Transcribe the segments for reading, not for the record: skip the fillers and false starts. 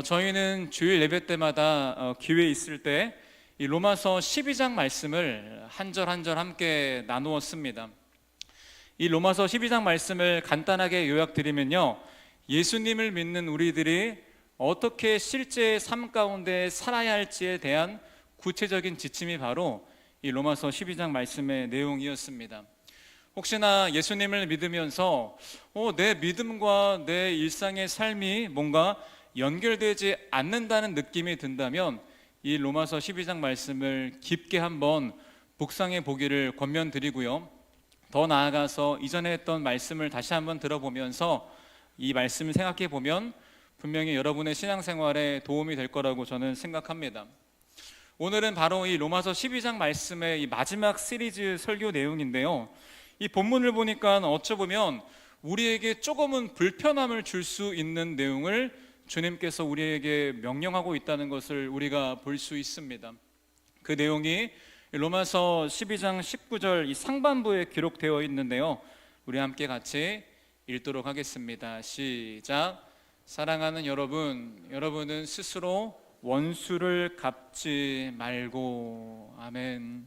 저희는 주일 예배 때마다 기회 있을 때 이 로마서 12장 말씀을 한 절 한 절 함께 나누었습니다. 이 로마서 12장 말씀을 간단하게 요약드리면요, 예수님을 믿는 우리들이 어떻게 실제 삶 가운데 살아야 할지에 대한 구체적인 지침이 바로 이 로마서 12장 말씀의 내용이었습니다. 혹시나 예수님을 믿으면서 내 믿음과 내 일상의 삶이 뭔가 연결되지 않는다는 느낌이 든다면 이 로마서 12장 말씀을 깊게 한번 묵상해 보기를 권면드리고요, 더 나아가서 이전에 했던 말씀을 다시 한번 들어보면서 이 말씀을 생각해 보면 분명히 여러분의 신앙생활에 도움이 될 거라고 저는 생각합니다. 오늘은 바로 이 로마서 12장 말씀의 이 마지막 시리즈 설교 내용인데요, 이 본문을 보니까 어쩌보면 우리에게 조금은 불편함을 줄 수 있는 내용을 주님께서 우리에게 명령하고 있다는 것을 우리가 볼 수 있습니다. 그 내용이 로마서 12장 19절 이 상반부에 기록되어 있는데요, 우리 함께 같이 읽도록 하겠습니다. 시작. 사랑하는 여러분, 여러분은 스스로 원수를 갚지 말고. 아멘.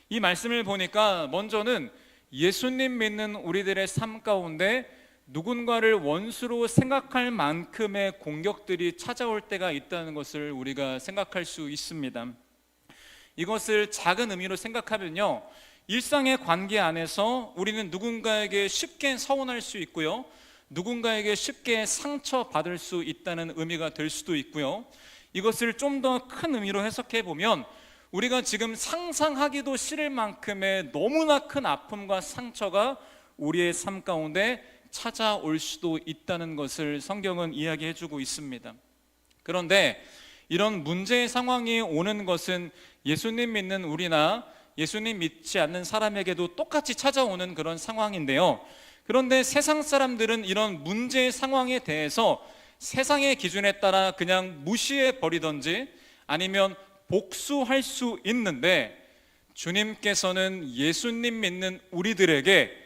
이 말씀을 보니까 먼저는 예수님 믿는 우리들의 삶 가운데 누군가를 원수로 생각할 만큼의 공격들이 찾아올 때가 있다는 것을 우리가 생각할 수 있습니다. 이것을 작은 의미로 생각하면요, 일상의 관계 안에서 우리는 누군가에게 쉽게 서운할 수 있고요, 누군가에게 쉽게 상처받을 수 있다는 의미가 될 수도 있고요, 이것을 좀 더 큰 의미로 해석해 보면 우리가 지금 상상하기도 싫을 만큼의 너무나 큰 아픔과 상처가 우리의 삶 가운데 찾아올 수도 있다는 것을 성경은 이야기해 주고 있습니다. 그런데 이런 문제의 상황이 오는 것은 예수님 믿는 우리나 예수님 믿지 않는 사람에게도 똑같이 찾아오는 그런 상황인데요, 그런데 세상 사람들은 이런 문제의 상황에 대해서 세상의 기준에 따라 그냥 무시해 버리던지 아니면 복수할 수 있는데, 주님께서는 예수님 믿는 우리들에게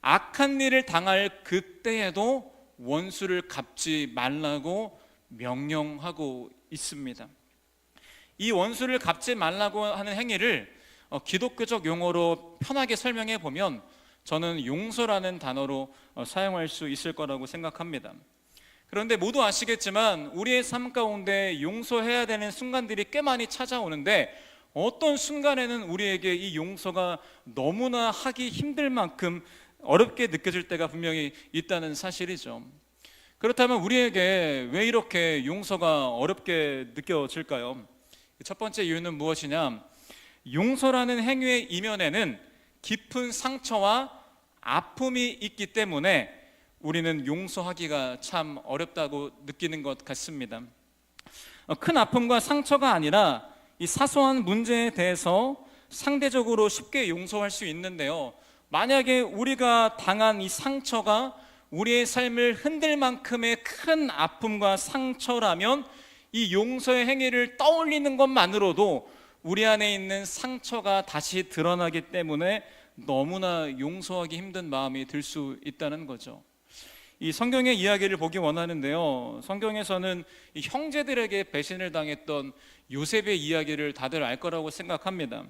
악한 일을 당할 그때에도 원수를 갚지 말라고 명령하고 있습니다. 이 원수를 갚지 말라고 하는 행위를 기독교적 용어로 편하게 설명해 보면 저는 용서라는 단어로 사용할 수 있을 거라고 생각합니다. 그런데 모두 아시겠지만 우리의 삶 가운데 용서해야 되는 순간들이 꽤 많이 찾아오는데, 어떤 순간에는 우리에게 이 용서가 너무나 하기 힘들 만큼 어렵게 느껴질 때가 분명히 있다는 사실이죠. 그렇다면 우리에게 왜 이렇게 용서가 어렵게 느껴질까요? 첫 번째 이유는 무엇이냐? 용서라는 행위의 이면에는 깊은 상처와 아픔이 있기 때문에 우리는 용서하기가 참 어렵다고 느끼는 것 같습니다. 큰 아픔과 상처가 아니라 이 사소한 문제에 대해서 상대적으로 쉽게 용서할 수 있는데요, 만약에 우리가 당한 이 상처가 우리의 삶을 흔들 만큼의 큰 아픔과 상처라면 이 용서의 행위를 떠올리는 것만으로도 우리 안에 있는 상처가 다시 드러나기 때문에 너무나 용서하기 힘든 마음이 들 수 있다는 거죠. 이 성경의 이야기를 보기 원하는데요, 성경에서는 이 형제들에게 배신을 당했던 요셉의 이야기를 다들 알 거라고 생각합니다.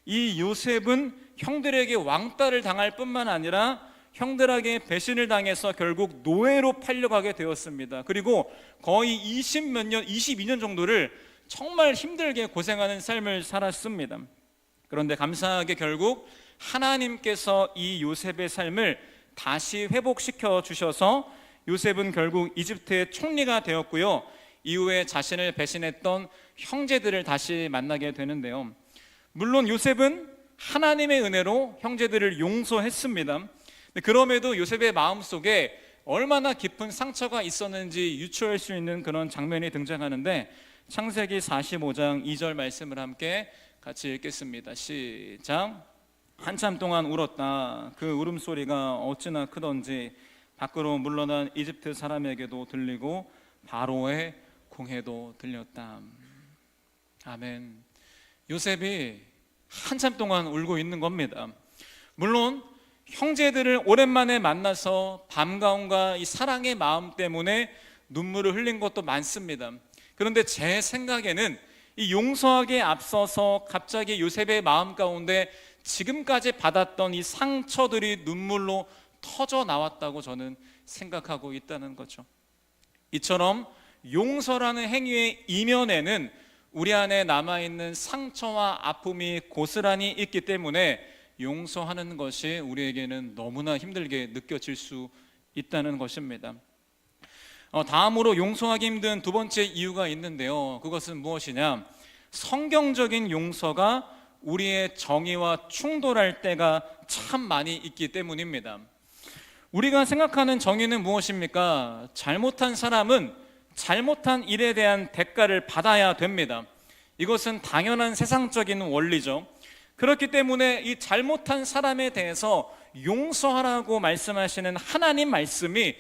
이 요셉은 형들에게 왕따를 당할 뿐만 아니라 형들에게 배신을 당해서 결국 노예로 팔려가게 되었습니다. 그리고 거의 22년 정도를 정말 힘들게 고생하는 삶을 살았습니다. 그런데 감사하게 결국 하나님께서 이 요셉의 삶을 다시 회복시켜 주셔서 요셉은 결국 이집트의 총리가 되었고요, 이후에 자신을 배신했던 형제들을 다시 만나게 되는데요, 물론 요셉은 하나님의 은혜로 형제들을 용서했습니다. 그럼에도 요셉의 마음속에 얼마나 깊은 상처가 있었는지 유추할 수 있는 그런 장면이 등장하는데, 창세기 45장 2절 말씀을 함께 같이 읽겠습니다. 시작. 한참 동안 울었다. 그 울음소리가 어찌나 크던지 밖으로 물러난 이집트 사람에게도 들리고 바로의 궁에도 들렸다. 아멘. 요셉이 한참 동안 울고 있는 겁니다. 물론 형제들을 오랜만에 만나서 반가움과 이 사랑의 마음 때문에 눈물을 흘린 것도 많습니다. 그런데 제 생각에는 이 용서하기에 앞서서 갑자기 요셉의 마음 가운데 지금까지 받았던 이 상처들이 눈물로 터져 나왔다고 저는 생각하고 있다는 거죠. 이처럼 용서라는 행위의 이면에는 우리 안에 남아있는 상처와 아픔이 고스란히 있기 때문에 용서하는 것이 우리에게는 너무나 힘들게 느껴질 수 있다는 것입니다. 다음으로 용서하기 힘든 두 번째 이유가 있는데요, 그것은 무엇이냐? 성경적인 용서가 우리의 정의와 충돌할 때가 참 많이 있기 때문입니다. 우리가 생각하는 정의는 무엇입니까? 잘못한 사람은 잘못한 일에 대한 대가를 받아야 됩니다. 이것은 당연한 세상적인 원리죠. 그렇기 때문에 이 잘못한 사람에 대해서 용서하라고 말씀하시는 하나님 말씀이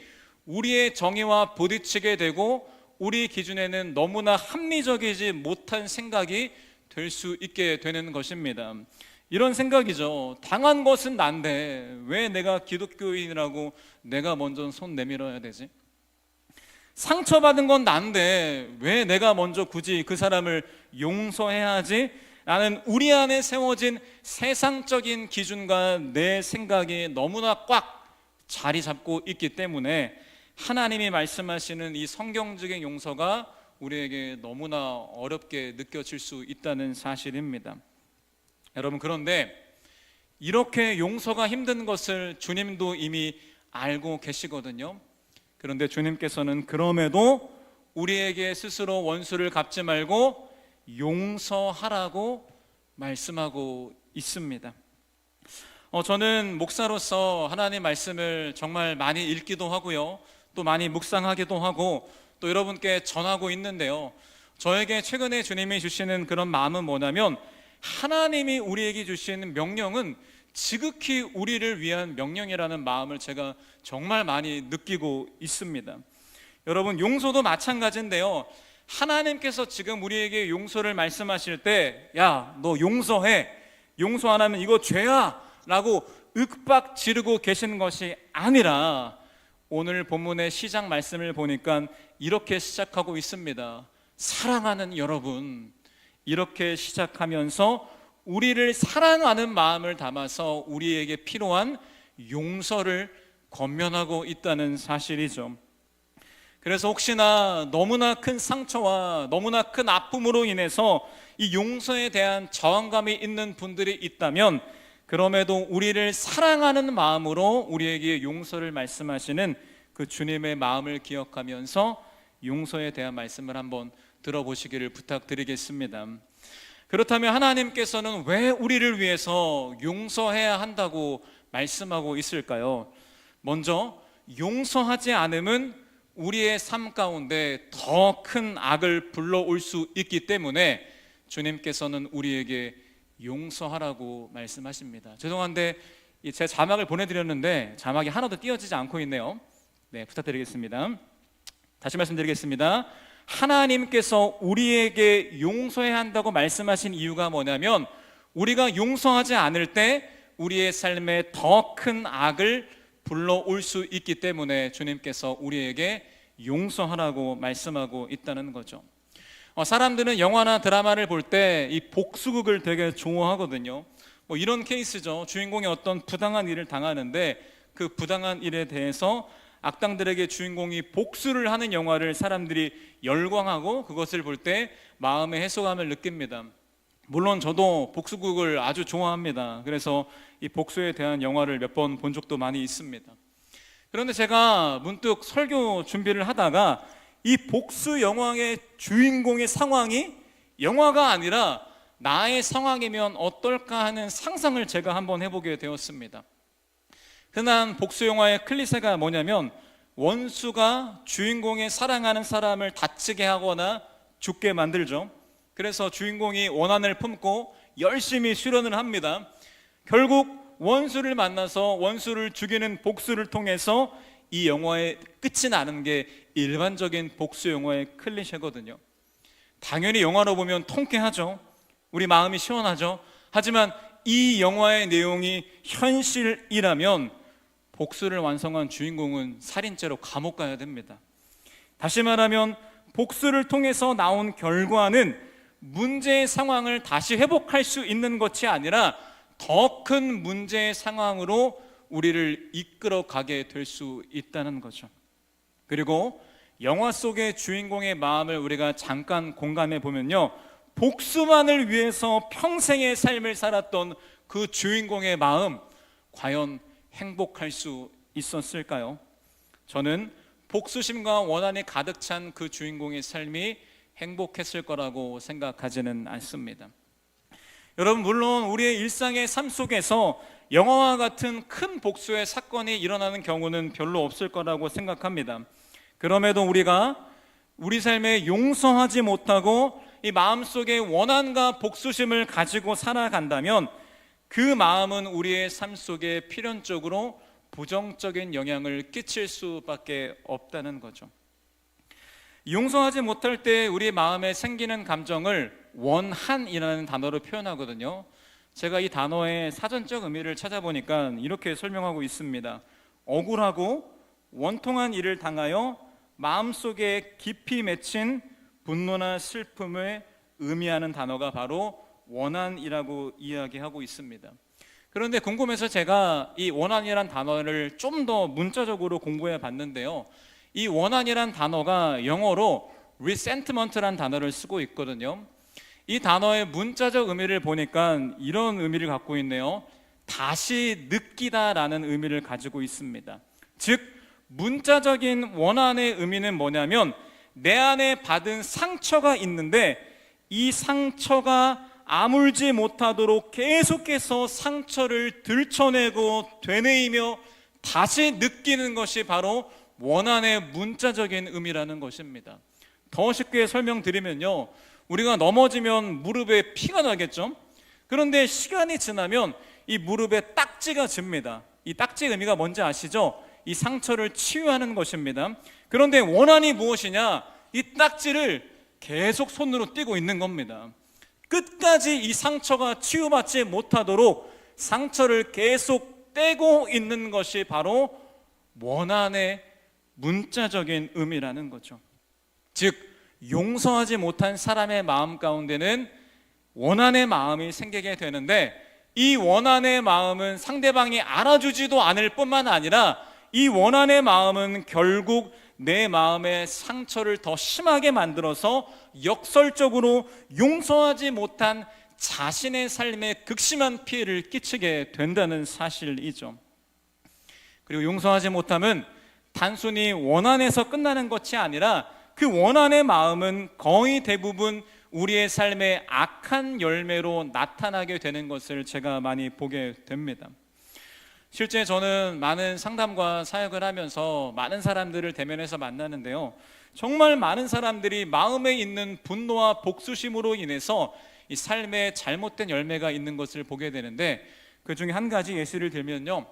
우리의 정의와 부딪히게 되고 우리 기준에는 너무나 합리적이지 못한 생각이 될 수 있게 되는 것입니다. 이런 생각이죠. 당한 것은 난데 왜 내가 기독교인이라고 내가 먼저 손 내밀어야 되지? 상처받은 건 난데 왜 내가 먼저 굳이 그 사람을 용서해야 하지? 라는 우리 안에 세워진 세상적인 기준과 내 생각이 너무나 꽉 자리 잡고 있기 때문에 하나님이 말씀하시는 이 성경적인 용서가 우리에게 너무나 어렵게 느껴질 수 있다는 사실입니다. 여러분, 그런데 이렇게 용서가 힘든 것을 주님도 이미 알고 계시거든요. 그런데 주님께서는 그럼에도 우리에게 스스로 원수를 갚지 말고 용서하라고 말씀하고 있습니다. 저는 목사로서 하나님 말씀을 정말 많이 읽기도 하고요, 또 많이 묵상하기도 하고 또 여러분께 전하고 있는데요, 저에게 최근에 주님이 주시는 그런 마음은 뭐냐면 하나님이 우리에게 주시는 명령은 지극히 우리를 위한 명령이라는 마음을 제가 정말 많이 느끼고 있습니다. 여러분, 용서도 마찬가지인데요, 하나님께서 지금 우리에게 용서를 말씀하실 때 야, 너 용서해, 용서 안 하면 이거 죄야 라고 윽박 지르고 계시는 것이 아니라 오늘 본문의 시작 말씀을 보니까 이렇게 시작하고 있습니다. 사랑하는 여러분, 이렇게 시작하면서 우리를 사랑하는 마음을 담아서 우리에게 필요한 용서를 권면하고 있다는 사실이죠. 그래서 혹시나 너무나 큰 상처와 너무나 큰 아픔으로 인해서 이 용서에 대한 저항감이 있는 분들이 있다면 그럼에도 우리를 사랑하는 마음으로 우리에게 용서를 말씀하시는 그 주님의 마음을 기억하면서 용서에 대한 말씀을 한번 들어보시기를 부탁드리겠습니다. 그렇다면 하나님께서는 왜 우리를 위해서 용서해야 한다고 말씀하고 있을까요? 먼저 용서하지 않음은 우리의 삶 가운데 더 큰 악을 불러올 수 있기 때문에 주님께서는 우리에게 용서하라고 말씀하십니다. 죄송한데 제 자막을 보내드렸는데 자막이 하나도 띄어지지 않고 있네요. 네, 부탁드리겠습니다. 다시 말씀드리겠습니다. 하나님께서 우리에게 용서해야 한다고 말씀하신 이유가 뭐냐면 우리가 용서하지 않을 때 우리의 삶에 더 큰 악을 불러올 수 있기 때문에 주님께서 우리에게 용서하라고 말씀하고 있다는 거죠. 사람들은 영화나 드라마를 볼 때 이 복수극을 되게 좋아하거든요. 이런 케이스죠. 주인공이 어떤 부당한 일을 당하는데 그 부당한 일에 대해서 악당들에게 주인공이 복수를 하는 영화를 사람들이 열광하고 그것을 볼 때 마음의 해소감을 느낍니다. 물론 저도 복수극을 아주 좋아합니다. 그래서 이 복수에 대한 영화를 몇 번 본 적도 많이 있습니다. 그런데 제가 문득 설교 준비를 하다가 이 복수 영화의 주인공의 상황이 영화가 아니라 나의 상황이면 어떨까 하는 상상을 제가 한번 해보게 되었습니다. 흔한 복수 영화의 클리셰가 뭐냐면 원수가 주인공의 사랑하는 사람을 다치게 하거나 죽게 만들죠. 그래서 주인공이 원한을 품고 열심히 수련을 합니다. 결국 원수를 만나서 원수를 죽이는 복수를 통해서 이 영화의 끝이 나는 게 일반적인 복수 영화의 클리셰거든요. 당연히 영화로 보면 통쾌하죠. 우리 마음이 시원하죠. 하지만 이 영화의 내용이 현실이라면 복수를 완성한 주인공은 살인죄로 감옥 가야 됩니다. 다시 말하면 복수를 통해서 나온 결과는 문제의 상황을 다시 회복할 수 있는 것이 아니라 더 큰 문제의 상황으로 우리를 이끌어 가게 될 수 있다는 거죠. 그리고 영화 속의 주인공의 마음을 우리가 잠깐 공감해 보면요, 복수만을 위해서 평생의 삶을 살았던 그 주인공의 마음, 과연 행복할 수 있었을까요? 저는 복수심과 원한이 가득 찬 그 주인공의 삶이 행복했을 거라고 생각하지는 않습니다. 여러분, 물론 우리의 일상의 삶 속에서 영화와 같은 큰 복수의 사건이 일어나는 경우는 별로 없을 거라고 생각합니다. 그럼에도 우리가 우리 삶에 용서하지 못하고 이 마음속에 원한과 복수심을 가지고 살아간다면 그 마음은 우리의 삶 속에 필연적으로 부정적인 영향을 끼칠 수밖에 없다는 거죠. 용서하지 못할 때 우리 마음에 생기는 감정을 원한이라는 단어로 표현하거든요. 제가 이 단어의 사전적 의미를 찾아보니까 이렇게 설명하고 있습니다. 억울하고 원통한 일을 당하여 마음속에 깊이 맺힌 분노나 슬픔을 의미하는 단어가 바로 원한이라고 이야기하고 있습니다. 그런데 궁금해서 제가 이 원한이란 단어를 좀 더 문자적으로 공부해 봤는데요, 이 원한이란 단어가 영어로 resentment란 단어를 쓰고 있거든요. 이 단어의 문자적 의미를 보니까 이런 의미를 갖고 있네요. 다시 느끼다라는 의미를 가지고 있습니다. 즉, 문자적인 원한의 의미는 뭐냐면 내 안에 받은 상처가 있는데 이 상처가 아물지 못하도록 계속해서 상처를 들춰내고 되뇌이며 다시 느끼는 것이 바로 원한의 문자적인 의미라는 것입니다. 더 쉽게 설명드리면요, 우리가 넘어지면 무릎에 피가 나겠죠? 그런데 시간이 지나면 이 무릎에 딱지가 집니다. 이 딱지의 의미가 뭔지 아시죠? 이 상처를 치유하는 것입니다. 그런데 원한이 무엇이냐? 이 딱지를 계속 손으로 띄고 있는 겁니다. 끝까지 이 상처가 치유받지 못하도록 상처를 계속 떼고 있는 것이 바로 원한의 문자적인 의미라는 거죠. 즉, 용서하지 못한 사람의 마음 가운데는 원한의 마음이 생기게 되는데 이 원한의 마음은 상대방이 알아주지도 않을 뿐만 아니라 이 원한의 마음은 결국 내 마음의 상처를 더 심하게 만들어서 역설적으로 용서하지 못한 자신의 삶에 극심한 피해를 끼치게 된다는 사실이죠. 그리고 용서하지 못함은 단순히 원한에서 끝나는 것이 아니라 그 원한의 마음은 거의 대부분 우리의 삶의 악한 열매로 나타나게 되는 것을 제가 많이 보게 됩니다. 실제 저는 많은 상담과 사역을 하면서 많은 사람들을 대면해서 만나는데요, 정말 많은 사람들이 마음에 있는 분노와 복수심으로 인해서 이 삶에 잘못된 열매가 있는 것을 보게 되는데, 그 중에 한 가지 예시를 들면요,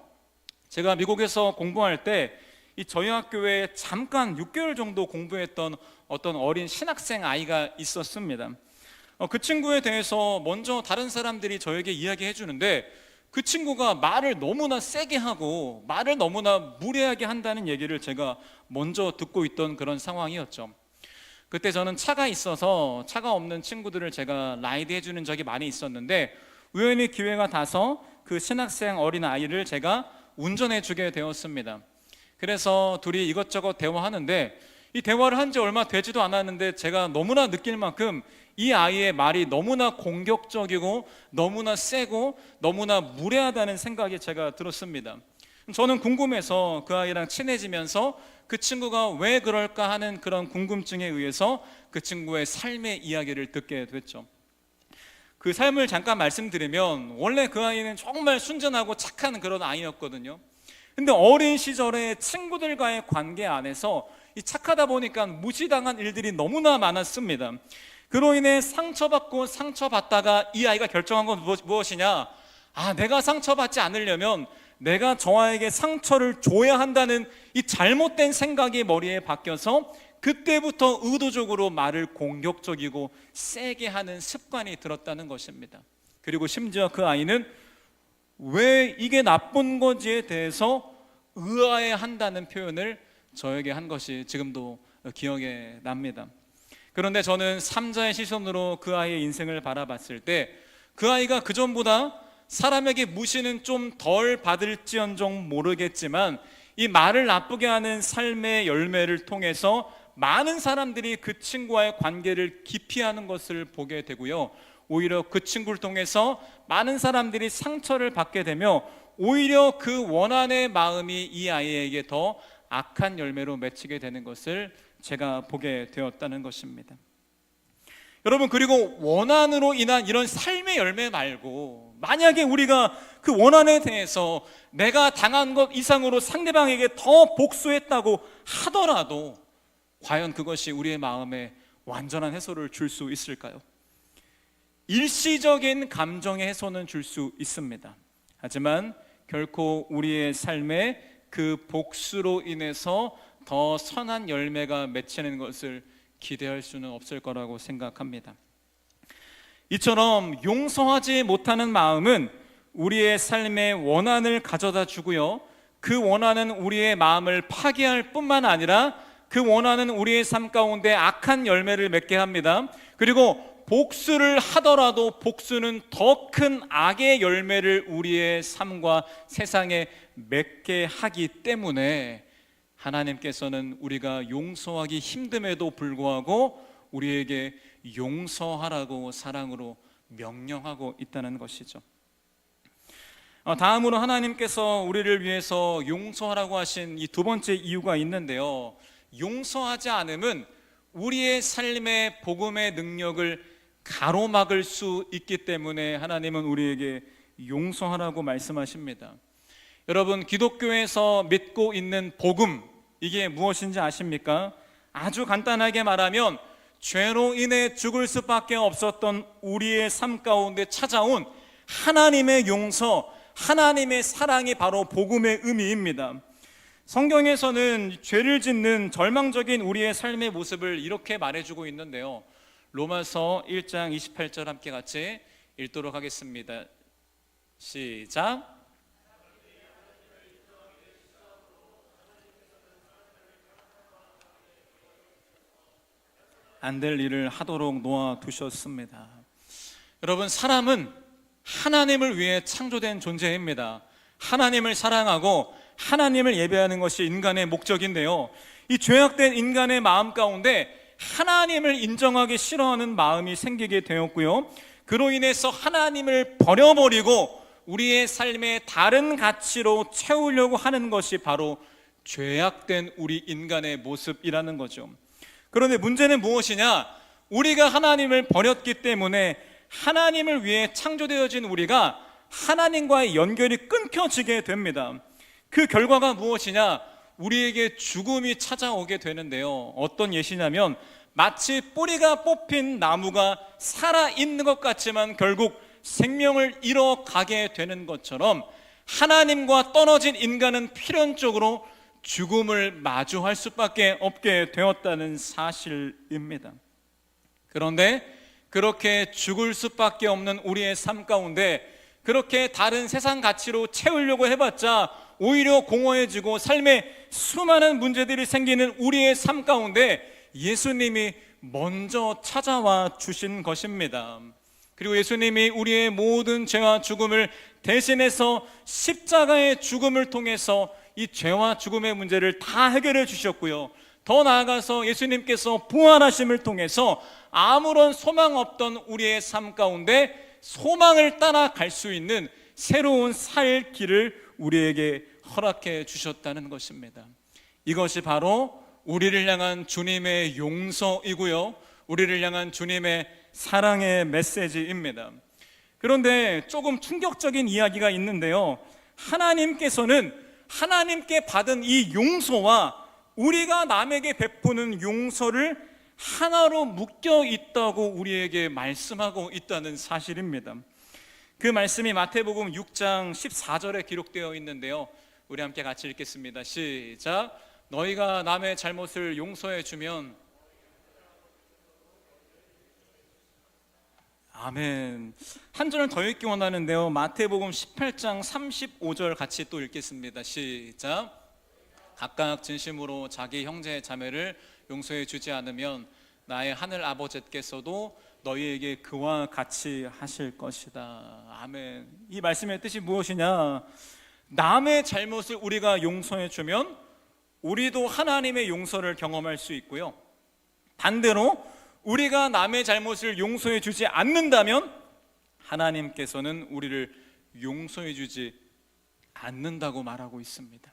제가 미국에서 공부할 때 이 저희 학교에 잠깐 6개월 정도 공부했던 어떤 어린 신학생 아이가 있었습니다. 그 친구에 대해서 먼저 다른 사람들이 저에게 이야기해 주는데 그 친구가 말을 너무나 세게 하고 말을 너무나 무례하게 한다는 얘기를 제가 먼저 듣고 있던 그런 상황이었죠. 그때 저는 차가 있어서 차가 없는 친구들을 제가 라이드 해주는 적이 많이 있었는데 우연히 기회가 닿아서 그 신학생 어린 아이를 제가 운전해 주게 되었습니다. 그래서 둘이 이것저것 대화하는데 이 대화를 한 지 얼마 되지도 않았는데 제가 너무나 느낄 만큼 이 아이의 말이 너무나 공격적이고 너무나 세고 너무나 무례하다는 생각이 제가 들었습니다. 저는 궁금해서 그 아이랑 친해지면서 그 친구가 왜 그럴까 하는 그런 궁금증에 의해서 그 친구의 삶의 이야기를 듣게 됐죠. 그 삶을 잠깐 말씀드리면 원래 그 아이는 정말 순전하고 착한 그런 아이였거든요. 근데 어린 시절에 친구들과의 관계 안에서 이 착하다 보니까 무시당한 일들이 너무나 많았습니다. 그로 인해 상처받고 상처받다가 이 아이가 결정한 건 무엇이냐? 내가 상처받지 않으려면 내가 저 아이에게 상처를 줘야 한다는 이 잘못된 생각이 머리에 박혀서 그때부터 의도적으로 말을 공격적이고 세게 하는 습관이 들었다는 것입니다. 그리고 심지어 그 아이는 왜 이게 나쁜 건지에 대해서 의아해한다는 표현을 저에게 한 것이 지금도 기억에 납니다. 그런데 저는 삼자의 시선으로 그 아이의 인생을 바라봤을 때 그 아이가 그전보다 사람에게 무시는 좀 덜 받을지언정 모르겠지만 이 말을 나쁘게 하는 삶의 열매를 통해서 많은 사람들이 그 친구와의 관계를 기피하는 것을 보게 되고요, 오히려 그 친구를 통해서 많은 사람들이 상처를 받게 되며 오히려 그 원한의 마음이 이 아이에게 더 악한 열매로 맺히게 되는 것을 제가 보게 되었다는 것입니다. 여러분, 그리고 원한으로 인한 이런 삶의 열매 말고 만약에 우리가 그 원한에 대해서 내가 당한 것 이상으로 상대방에게 더 복수했다고 하더라도 과연 그것이 우리의 마음에 완전한 해소를 줄 수 있을까요? 일시적인 감정의 해소는 줄 수 있습니다. 하지만 결코 우리의 삶에 그 복수로 인해서 더 선한 열매가 맺히는 것을 기대할 수는 없을 거라고 생각합니다. 이처럼 용서하지 못하는 마음은 우리의 삶에 원한을 가져다 주고요, 그 원한은 우리의 마음을 파괴할 뿐만 아니라 그 원한은 우리의 삶 가운데 악한 열매를 맺게 합니다. 그리고 복수를 하더라도 복수는 더 큰 악의 열매를 우리의 삶과 세상에 맺게 하기 때문에 하나님께서는 우리가 용서하기 힘듦에도 불구하고 우리에게 용서하라고 사랑으로 명령하고 있다는 것이죠. 다음으로 하나님께서 우리를 위해서 용서하라고 하신 이 두 번째 이유가 있는데요, 용서하지 않음은 우리의 삶의 복음의 능력을 가로막을 수 있기 때문에 하나님은 우리에게 용서하라고 말씀하십니다. 여러분, 기독교에서 믿고 있는 복음, 이게 무엇인지 아십니까? 아주 간단하게 말하면 죄로 인해 죽을 수밖에 없었던 우리의 삶 가운데 찾아온 하나님의 용서, 하나님의 사랑이 바로 복음의 의미입니다. 성경에서는 죄를 짓는 절망적인 우리의 삶의 모습을 이렇게 말해주고 있는데요, 로마서 1장 28절 함께 같이 읽도록 하겠습니다. 시작. 안 될 일을 하도록 놓아두셨습니다. 여러분, 사람은 하나님을 위해 창조된 존재입니다. 하나님을 사랑하고 하나님을 예배하는 것이 인간의 목적인데요, 이 죄악된 인간의 마음 가운데 하나님을 인정하기 싫어하는 마음이 생기게 되었고요, 그로 인해서 하나님을 버려버리고 우리의 삶의 다른 가치로 채우려고 하는 것이 바로 죄악된 우리 인간의 모습이라는 거죠. 그런데 문제는 무엇이냐? 우리가 하나님을 버렸기 때문에 하나님을 위해 창조되어진 우리가 하나님과의 연결이 끊겨지게 됩니다. 그 결과가 무엇이냐? 우리에게 죽음이 찾아오게 되는데요, 어떤 예시냐면 마치 뿌리가 뽑힌 나무가 살아있는 것 같지만 결국 생명을 잃어가게 되는 것처럼 하나님과 떨어진 인간은 필연적으로 죽음을 마주할 수밖에 없게 되었다는 사실입니다. 그런데 그렇게 죽을 수밖에 없는 우리의 삶 가운데 그렇게 다른 세상 가치로 채우려고 해봤자 오히려 공허해지고 삶에 수많은 문제들이 생기는 우리의 삶 가운데 예수님이 먼저 찾아와 주신 것입니다. 그리고 예수님이 우리의 모든 죄와 죽음을 대신해서 십자가의 죽음을 통해서 이 죄와 죽음의 문제를 다 해결해 주셨고요, 더 나아가서 예수님께서 부활하심을 통해서 아무런 소망 없던 우리의 삶 가운데 소망을 따라갈 수 있는 새로운 살 길을 우리에게 허락해 주셨다는 것입니다. 이것이 바로 우리를 향한 주님의 용서이고요, 우리를 향한 주님의 사랑의 메시지입니다. 그런데 조금 충격적인 이야기가 있는데요, 하나님께서는 하나님께 받은 이 용서와 우리가 남에게 베푸는 용서를 하나로 묶여 있다고 우리에게 말씀하고 있다는 사실입니다. 그 말씀이 마태복음 6장 14절에 기록되어 있는데요, 우리 함께 같이 읽겠습니다. 시작. 너희가 남의 잘못을 용서해 주면, 아멘. 한 절을 더 읽기 원하는데요, 마태복음 18장 35절 같이 또 읽겠습니다. 시작. 각각 진심으로 자기 형제 자매를 용서해 주지 않으면 나의 하늘 아버지께서도 너희에게 그와 같이 하실 것이다. 아멘. 이 말씀의 뜻이 무엇이냐? 남의 잘못을 우리가 용서해 주면 우리도 하나님의 용서를 경험할 수 있고요, 반대로 우리가 남의 잘못을 용서해 주지 않는다면 하나님께서는 우리를 용서해 주지 않는다고 말하고 있습니다.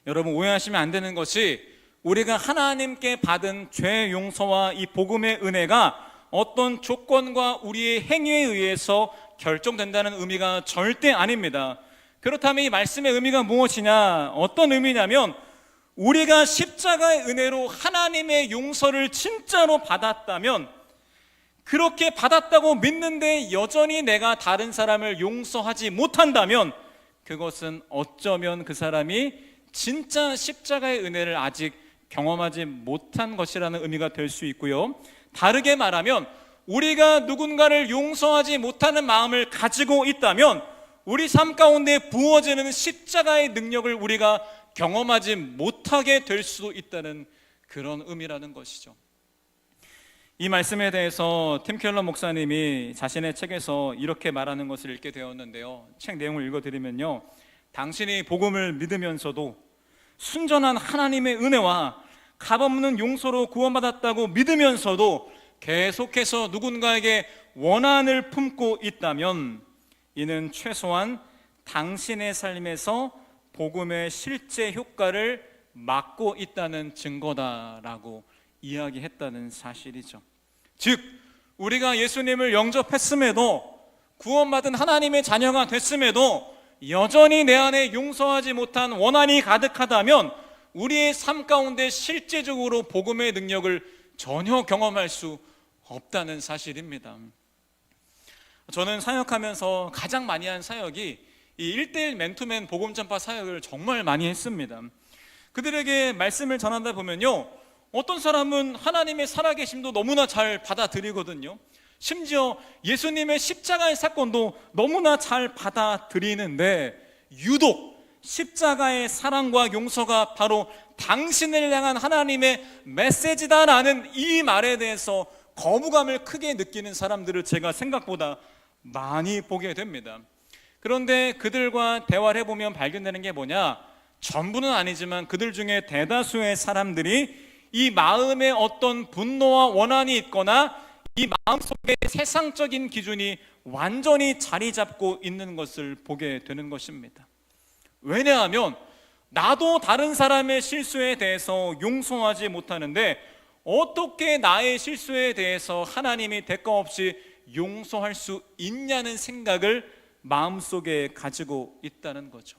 여러분, 오해하시면 안 되는 것이 우리가 하나님께 받은 죄 용서와 이 복음의 은혜가 어떤 조건과 우리의 행위에 의해서 결정된다는 의미가 절대 아닙니다. 그렇다면 이 말씀의 의미가 무엇이냐? 어떤 의미냐면 우리가 십자가의 은혜로 하나님의 용서를 진짜로 받았다면, 그렇게 받았다고 믿는데 여전히 내가 다른 사람을 용서하지 못한다면 그것은 어쩌면 그 사람이 진짜 십자가의 은혜를 아직 경험하지 못한 것이라는 의미가 될 수 있고요, 다르게 말하면 우리가 누군가를 용서하지 못하는 마음을 가지고 있다면 우리 삶 가운데 부어지는 십자가의 능력을 우리가 경험하지 못하게 될 수도 있다는 그런 의미라는 것이죠. 이 말씀에 대해서 팀 켈러 목사님이 자신의 책에서 이렇게 말하는 것을 읽게 되었는데요, 책 내용을 읽어드리면요, 당신이 복음을 믿으면서도 순전한 하나님의 은혜와 값없는 용서로 구원받았다고 믿으면서도 계속해서 누군가에게 원한을 품고 있다면 이는 최소한 당신의 삶에서 복음의 실제 효과를 막고 있다는 증거다라고 이야기했다는 사실이죠. 즉, 우리가 예수님을 영접했음에도, 구원받은 하나님의 자녀가 됐음에도 여전히 내 안에 용서하지 못한 원한이 가득하다면 우리의 삶 가운데 실제적으로 복음의 능력을 전혀 경험할 수 없다는 사실입니다. 저는 사역하면서 가장 많이 한 사역이 이 1:1 맨투맨 복음 전파 사역을 정말 많이 했습니다. 그들에게 말씀을 전하다 보면요, 어떤 사람은 하나님의 살아계심도 너무나 잘 받아들이거든요. 심지어 예수님의 십자가의 사건도 너무나 잘 받아들이는데 유독 십자가의 사랑과 용서가 바로 당신을 향한 하나님의 메시지다라는 이 말에 대해서 거부감을 크게 느끼는 사람들을 제가 생각보다 많이 보게 됩니다. 그런데 그들과 대화를 해보면 발견되는 게 뭐냐? 전부는 아니지만 그들 중에 대다수의 사람들이 이 마음에 어떤 분노와 원한이 있거나 이 마음속에 세상적인 기준이 완전히 자리 잡고 있는 것을 보게 되는 것입니다. 왜냐하면 나도 다른 사람의 실수에 대해서 용서하지 못하는데 어떻게 나의 실수에 대해서 하나님이 대가 없이 용서할 수 있냐는 생각을 마음속에 가지고 있다는 거죠.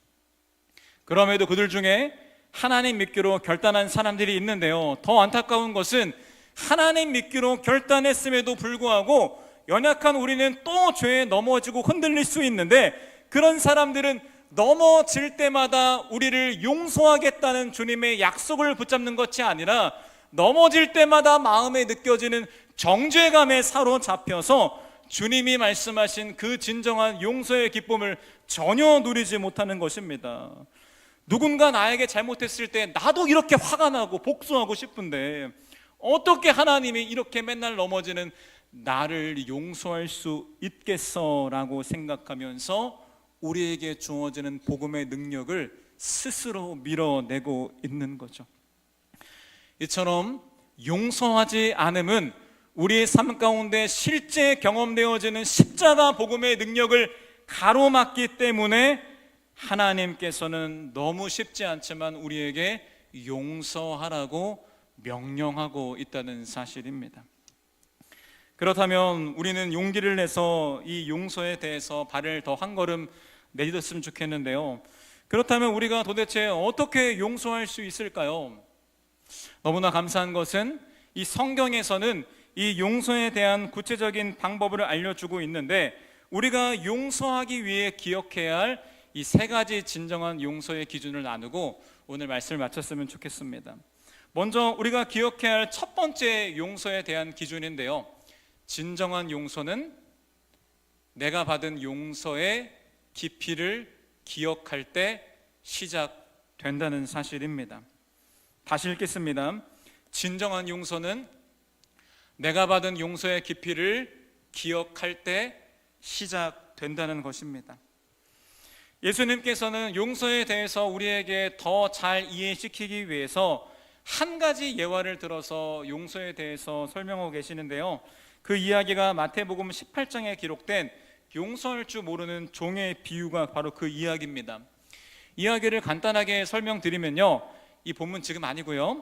그럼에도 그들 중에 하나님 믿기로 결단한 사람들이 있는데요, 더 안타까운 것은 하나님 믿기로 결단했음에도 불구하고 연약한 우리는 또 죄에 넘어지고 흔들릴 수 있는데, 그런 사람들은 넘어질 때마다 우리를 용서하겠다는 주님의 약속을 붙잡는 것이 아니라 넘어질 때마다 마음에 느껴지는 정죄감에 사로잡혀서 주님이 말씀하신 그 진정한 용서의 기쁨을 전혀 누리지 못하는 것입니다. 누군가 나에게 잘못했을 때 나도 이렇게 화가 나고 복수하고 싶은데 어떻게 하나님이 이렇게 맨날 넘어지는 나를 용서할 수 있겠어라고 생각하면서 우리에게 주어지는 복음의 능력을 스스로 밀어내고 있는 거죠. 이처럼 용서하지 않음은 우리의 삶 가운데 실제 경험되어지는 십자가 복음의 능력을 가로막기 때문에 하나님께서는 너무 쉽지 않지만 우리에게 용서하라고 명령하고 있다는 사실입니다. 그렇다면 우리는 용기를 내서 이 용서에 대해서 발을 더 한 걸음 내딛었으면 좋겠는데요, 그렇다면 우리가 도대체 어떻게 용서할 수 있을까요? 너무나 감사한 것은 이 성경에서는 이 용서에 대한 구체적인 방법을 알려주고 있는데, 우리가 용서하기 위해 기억해야 할 이 세 가지 진정한 용서의 기준을 나누고 오늘 말씀을 마쳤으면 좋겠습니다. 먼저 우리가 기억해야 할 첫 번째 용서에 대한 기준인데요, 진정한 용서는 내가 받은 용서의 깊이를 기억할 때 시작된다는 사실입니다. 다시 읽겠습니다. 진정한 용서는 내가 받은 용서의 깊이를 기억할 때 시작된다는 것입니다. 예수님께서는 용서에 대해서 우리에게 더 잘 이해시키기 위해서 한 가지 예화를 들어서 용서에 대해서 설명하고 계시는데요, 그 이야기가 마태복음 18장에 기록된 용서할 줄 모르는 종의 비유가 바로 그 이야기입니다. 이야기를 간단하게 설명드리면요, 이 본문 지금 아니고요,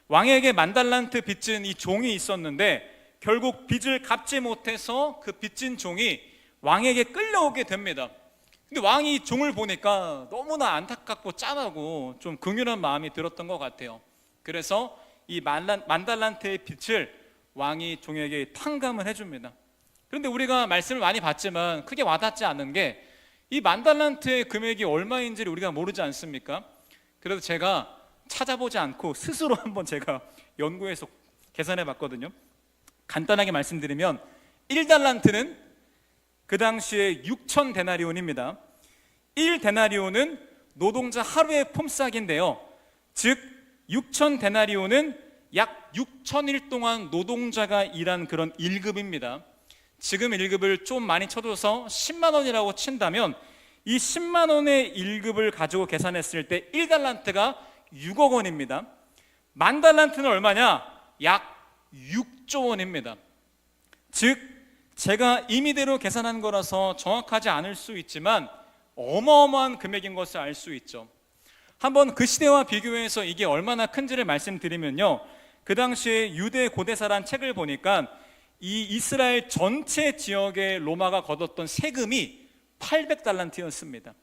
왕에게 10,000달란트 빚진 이 종이 있었는데 결국 빚을 갚지 못해서 그 빚진 종이 왕에게 끌려오게 됩니다. 근데 왕이 이 종을 보니까 너무나 안타깝고 짠하고 좀 긍휼한 마음이 들었던 것 같아요. 그래서 이 10,000달란트의 빚을 왕이 종에게 탕감을 해줍니다. 그런데 우리가 말씀을 많이 봤지만 크게 와닿지 않는 게 이 10,000달란트의 금액이 얼마인지를 우리가 모르지 않습니까? 그래서 제가 찾아보지 않고 스스로 한번 제가 연구해서 계산해 봤거든요. 간단하게 말씀드리면 1달란트는 그 당시에 6,000데나리온입니다. 1데나리온은 노동자 하루의 폼싹인데요, 즉 6,000데나리온은 약 6,000일 동안 노동자가 일한 그런 1급입니다. 지금 1급을 좀 많이 쳐줘서 10만 원이라고 친다면 이 10만 원의 1급을 가지고 계산했을 때 1달란트가 6억 원입니다. 10,000달란트는 얼마냐? 약 6조 원입니다. 즉 제가 임의대로 계산한 거라서 정확하지 않을 수 있지만 어마어마한 금액인 것을 알 수 있죠. 한번 그 시대와 비교해서 이게 얼마나 큰지를 말씀드리면요, 그 당시에 유대 고대사란 책을 보니까 이 이스라엘 전체 지역에 로마가 걷었던 세금이 800달란트였습니다.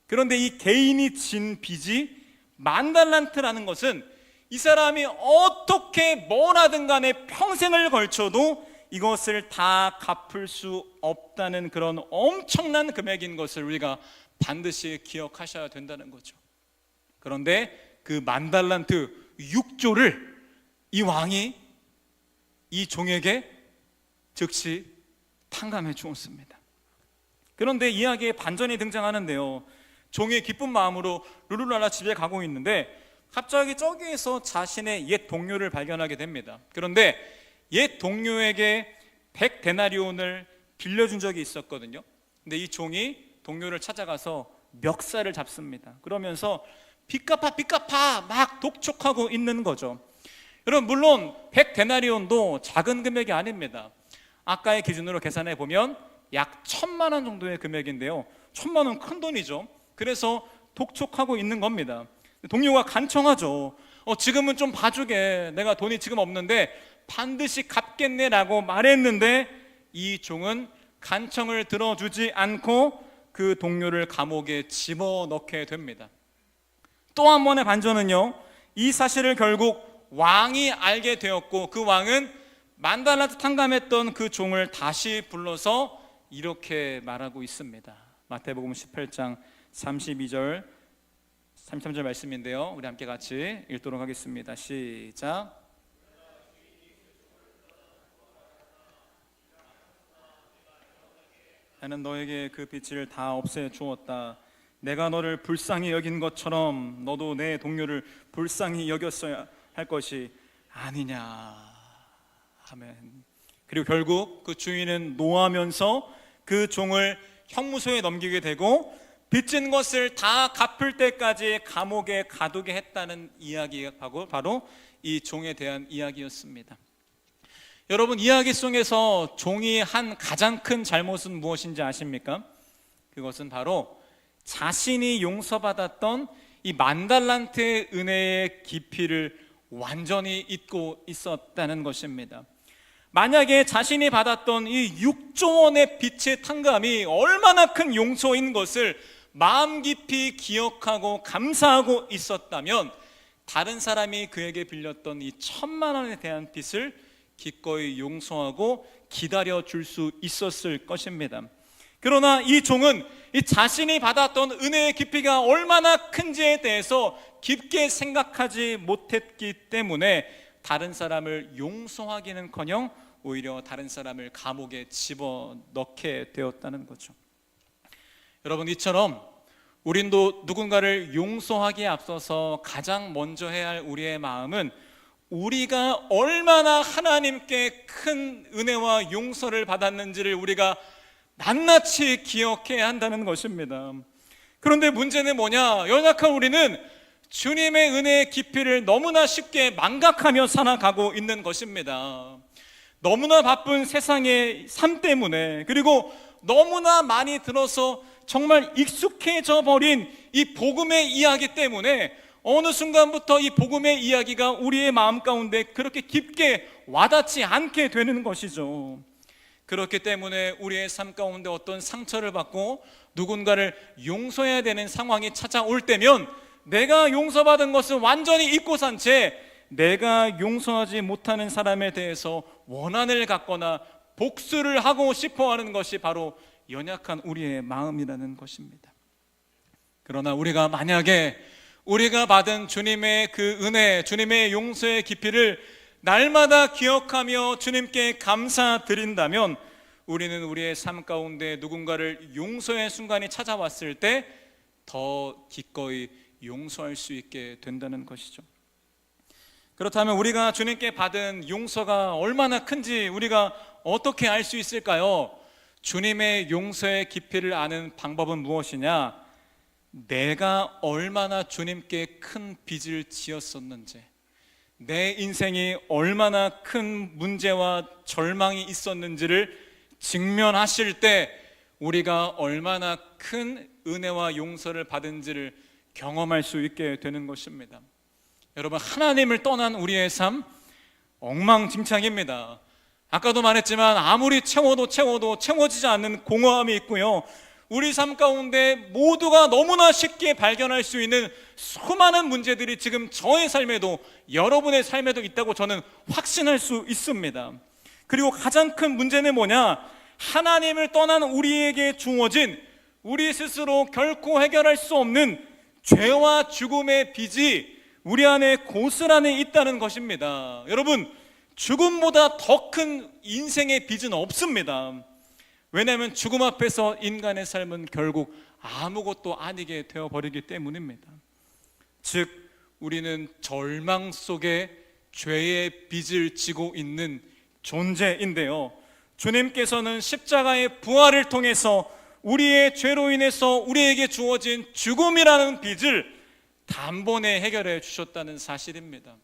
그런데 이 개인이 진 빚이 10,000달란트라는 것은 이 사람이 어떻게 뭘 하든 간에 평생을 걸쳐도 이것을 다 갚을 수 없다는 그런 엄청난 금액인 것을 우리가 반드시 기억하셔야 된다는 거죠. 그런데 그 10,000달란트 6조를 이 왕이 이 종에게 즉시 탕감해 주었습니다. 그런데 이야기에 반전이 등장하는데요, 종이 기쁜 마음으로 룰루랄라 집에 가고 있는데 갑자기 저기에서 자신의 옛 동료를 발견하게 됩니다. 그런데 옛 동료에게 100데나리온을 빌려준 적이 있었거든요. 근데 이 종이 동료를 찾아가서 멱살을 잡습니다. 그러면서 빚 갚아 막 독촉하고 있는 거죠. 여러분, 물론 100데나리온도 작은 금액이 아닙니다. 아까의 기준으로 계산해 보면 약 1,000만 원 정도의 금액인데요, 1,000만 원 큰 돈이죠. 그래서 독촉하고 있는 겁니다. 동료가 간청하죠. 지금은 좀 봐주게, 내가 돈이 지금 없는데 반드시 갚겠네라고 말했는데 이 종은 간청을 들어주지 않고 그 동료를 감옥에 집어넣게 됩니다. 또 한 번의 반전은요, 이 사실을 결국 왕이 알게 되었고 그 왕은 10,000달란트 탕감했던 그 종을 다시 불러서 이렇게 말하고 있습니다. 마태복음 18장 32절 33절 말씀인데요, 우리 함께 같이 읽도록 하겠습니다. 시작. 나는 너에게 그 빚을 다 없애 주었다. 내가 너를 불쌍히 여긴 것처럼 너도 내 동료를 불쌍히 여겼어야 할 것이 아니냐. 아멘. 그리고 결국 그 주인은 노하면서 그 종을 형무소에 넘기게 되고 빚진 것을 다 갚을 때까지 감옥에 가두게 했다는 이야기가 바로 이 종에 대한 이야기였습니다. 여러분, 이야기 속에서 종이 한 가장 큰 잘못은 무엇인지 아십니까? 그것은 바로 자신이 용서받았던 이 10,000달란트의 은혜의 깊이를 완전히 잊고 있었다는 것입니다. 만약에 자신이 받았던 이 6조 원의 빚의 탕감이 얼마나 큰 용서인 것을 마음 깊이 기억하고 감사하고 있었다면 다른 사람이 그에게 빌렸던 이 1,000만 원에 대한 빚을 기꺼이 용서하고 기다려 줄 수 있었을 것입니다. 그러나 이 종은 이 자신이 받았던 은혜의 깊이가 얼마나 큰지에 대해서 깊게 생각하지 못했기 때문에 다른 사람을 용서하기는커녕 오히려 다른 사람을 감옥에 집어넣게 되었다는 거죠. 여러분, 이처럼 우린도 누군가를 용서하기에 앞서서 가장 먼저 해야 할 우리의 마음은 우리가 얼마나 하나님께 큰 은혜와 용서를 받았는지를 우리가 낱낱이 기억해야 한다는 것입니다. 그런데 문제는 뭐냐? 연약한 우리는 주님의 은혜의 깊이를 너무나 쉽게 망각하며 살아가고 있는 것입니다. 너무나 바쁜 세상의 삶 때문에, 그리고 너무나 많이 들어서 정말 익숙해져 버린 이 복음의 이야기 때문에 어느 순간부터 이 복음의 이야기가 우리의 마음 가운데 그렇게 깊게 와닿지 않게 되는 것이죠. 그렇기 때문에 우리의 삶 가운데 어떤 상처를 받고 누군가를 용서해야 되는 상황이 찾아올 때면 내가 용서받은 것은 완전히 잊고 산 채 내가 용서하지 못하는 사람에 대해서 원한을 갖거나 복수를 하고 싶어 하는 것이 바로 연약한 우리의 마음이라는 것입니다. 그러나 우리가 만약에 우리가 받은 주님의 그 은혜, 주님의 용서의 깊이를 날마다 기억하며 주님께 감사드린다면 우리는 우리의 삶 가운데 누군가를 용서의 순간이 찾아왔을 때 더 기꺼이 용서할 수 있게 된다는 것이죠. 그렇다면 우리가 주님께 받은 용서가 얼마나 큰지 우리가 어떻게 알 수 있을까요? 주님의 용서의 깊이를 아는 방법은 무엇이냐? 내가 얼마나 주님께 큰 빚을 지었었는지, 내 인생이 얼마나 큰 문제와 절망이 있었는지를 직면하실 때 우리가 얼마나 큰 은혜와 용서를 받은지를 경험할 수 있게 되는 것입니다. 여러분, 하나님을 떠난 우리의 삶 엉망진창입니다. 아까도 말했지만 아무리 채워도 채워지지 않는 공허함이 있고요, 우리 삶 가운데 모두가 너무나 쉽게 발견할 수 있는 수많은 문제들이 지금 저의 삶에도 여러분의 삶에도 있다고 저는 확신할 수 있습니다. 그리고 가장 큰 문제는 뭐냐? 하나님을 떠난 우리에게 주어진 우리 스스로 결코 해결할 수 없는 죄와 죽음의 빚이 우리 안에 고스란히 있다는 것입니다. 여러분, 죽음보다 더 큰 인생의 빚은 없습니다. 왜냐하면 죽음 앞에서 인간의 삶은 결국 아무것도 아니게 되어버리기 때문입니다. 즉, 우리는 절망 속에 죄의 빚을 지고 있는 존재인데요, 주님께서는 십자가의 부활을 통해서 우리의 죄로 인해서 우리에게 주어진 죽음이라는 빚을 단번에 해결해 주셨다는 사실입니다.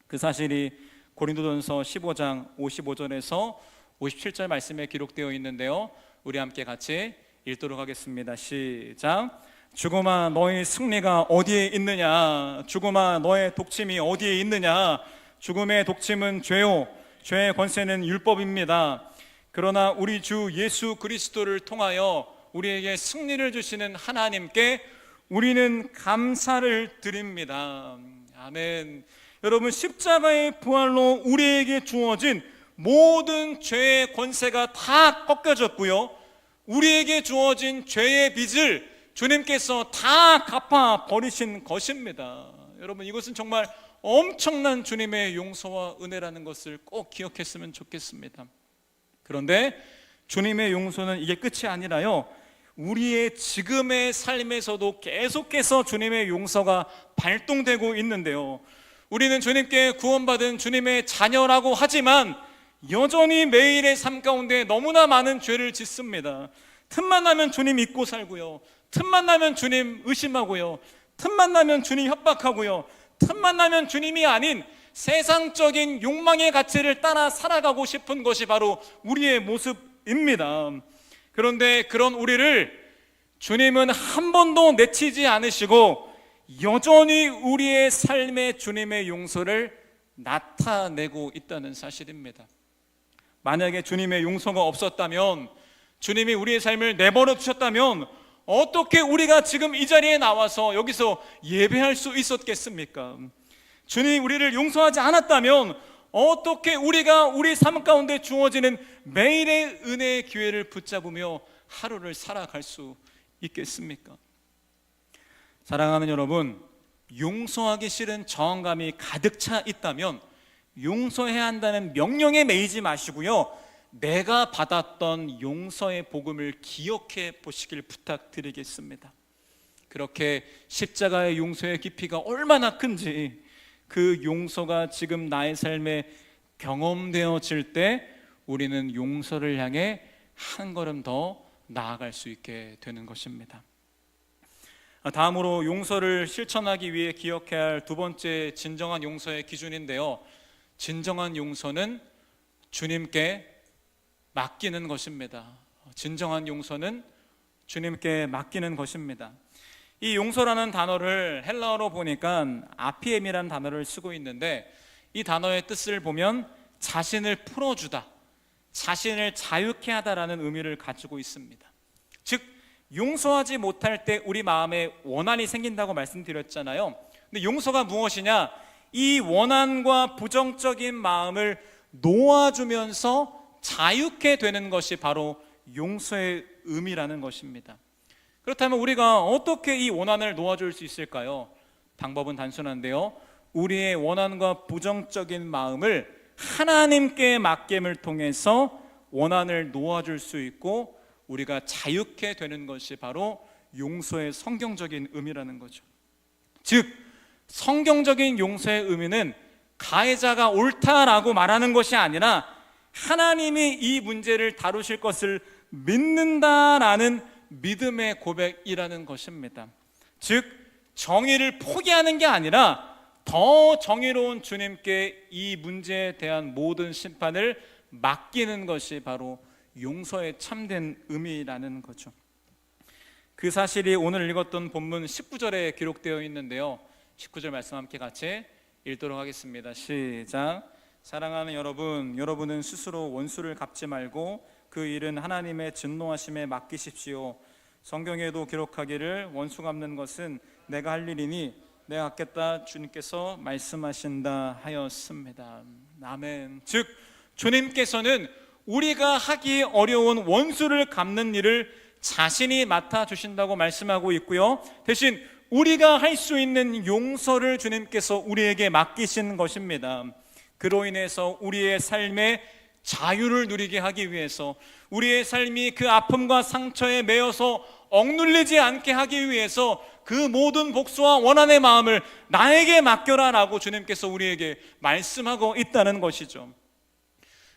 그 사실이 고린도전서 15장 55절에서 57절 말씀에 기록되어 있는데요, 우리 함께 같이 읽도록 하겠습니다. 시작. 죽음아, 너의 승리가 어디에 있느냐? 죽음아, 너의 독침이 어디에 있느냐? 죽음의 독침은 죄요, 죄의 권세는 율법입니다. 그러나 우리 주 예수 그리스도를 통하여 우리에게 승리를 주시는 하나님께 우리는 감사를 드립니다. 아멘. 여러분, 십자가의 부활로 우리에게 주어진 모든 죄의 권세가 다 꺾여졌고요, 우리에게 주어진 죄의 빚을 주님께서 다 갚아 버리신 것입니다. 여러분, 이것은 정말 엄청난 주님의 용서와 은혜라는 것을 꼭 기억했으면 좋겠습니다. 그런데 주님의 용서는 이게 끝이 아니라요, 우리의 지금의 삶에서도 계속해서 주님의 용서가 발동되고 있는데요, 우리는 주님께 구원받은 주님의 자녀라고 하지만 여전히 매일의 삶 가운데 너무나 많은 죄를 짓습니다. 틈만 나면 주님 잊고 살고요, 틈만 나면 주님 의심하고요, 틈만 나면 주님 협박하고요, 틈만 나면 주님이 아닌 세상적인 욕망의 가치를 따라 살아가고 싶은 것이 바로 우리의 모습입니다. 그런데 그런 우리를 주님은 한 번도 내치지 않으시고 여전히 우리의 삶에 주님의 용서를 나타내고 있다는 사실입니다. 만약에 주님의 용서가 없었다면, 주님이 우리의 삶을 내버려 두셨다면 어떻게 우리가 지금 이 자리에 나와서 여기서 예배할 수 있었겠습니까? 주님이 우리를 용서하지 않았다면 어떻게 우리가 우리 삶 가운데 주어지는 매일의 은혜의 기회를 붙잡으며 하루를 살아갈 수 있겠습니까? 사랑하는 여러분, 용서하기 싫은 저항감이 가득 차 있다면 용서해야 한다는 명령에 매이지 마시고요, 내가 받았던 용서의 복음을 기억해 보시길 부탁드리겠습니다. 그렇게 십자가의 용서의 깊이가 얼마나 큰지, 그 용서가 지금 나의 삶에 경험되어질 때 우리는 용서를 향해 한 걸음 더 나아갈 수 있게 되는 것입니다. 다음으로 용서를 실천하기 위해 기억해야 할 두 번째 진정한 용서의 기준인데요, 진정한 용서는 주님께 맡기는 것입니다. 진정한 용서는 주님께 맡기는 것입니다. 이 용서라는 단어를 헬라어로 보니까 아피엠이라는 단어를 쓰고 있는데, 이 단어의 뜻을 보면 자신을 풀어주다, 자신을 자유케 하다라는 의미를 가지고 있습니다. 즉, 용서하지 못할 때 우리 마음에 원한이 생긴다고 말씀드렸잖아요. 근데 용서가 무엇이냐? 이 원한과 부정적인 마음을 놓아주면서 자유케 되는 것이 바로 용서의 의미라는 것입니다. 그렇다면 우리가 어떻게 이 원한을 놓아줄 수 있을까요? 방법은 단순한데요, 우리의 원한과 부정적인 마음을 하나님께 맡김을 통해서 원한을 놓아줄 수 있고 우리가 자유케 되는 것이 바로 용서의 성경적인 의미라는 거죠. 즉, 성경적인 용서의 의미는 가해자가 옳다라고 말하는 것이 아니라 하나님이 이 문제를 다루실 것을 믿는다라는 믿음의 고백이라는 것입니다. 즉, 정의를 포기하는 게 아니라 더 정의로운 주님께 이 문제에 대한 모든 심판을 맡기는 것이 바로 용서의 참된 의미라는 거죠. 그 사실이 오늘 읽었던 본문 19절에 기록되어 있는데요, 19절 말씀 함께 같이 읽도록 하겠습니다. 시작. 사랑하는 여러분, 여러분은 스스로 원수를 갚지 말고 그 일은 하나님의 진노하심에 맡기십시오. 성경에도 기록하기를 원수 갚는 것은 내가 할 일이니 내가 갚겠다 주님께서 말씀하신다 하였습니다. 아멘. 즉, 주님께서는 우리가 하기 어려운 원수를 갚는 일을 자신이 맡아주신다고 말씀하고 있고요, 대신 우리가 할 수 있는 용서를 주님께서 우리에게 맡기신 것입니다. 그로 인해서 우리의 삶에 자유를 누리게 하기 위해서, 우리의 삶이 그 아픔과 상처에 매여서 억눌리지 않게 하기 위해서 그 모든 복수와 원한의 마음을 나에게 맡겨라 라고 주님께서 우리에게 말씀하고 있다는 것이죠.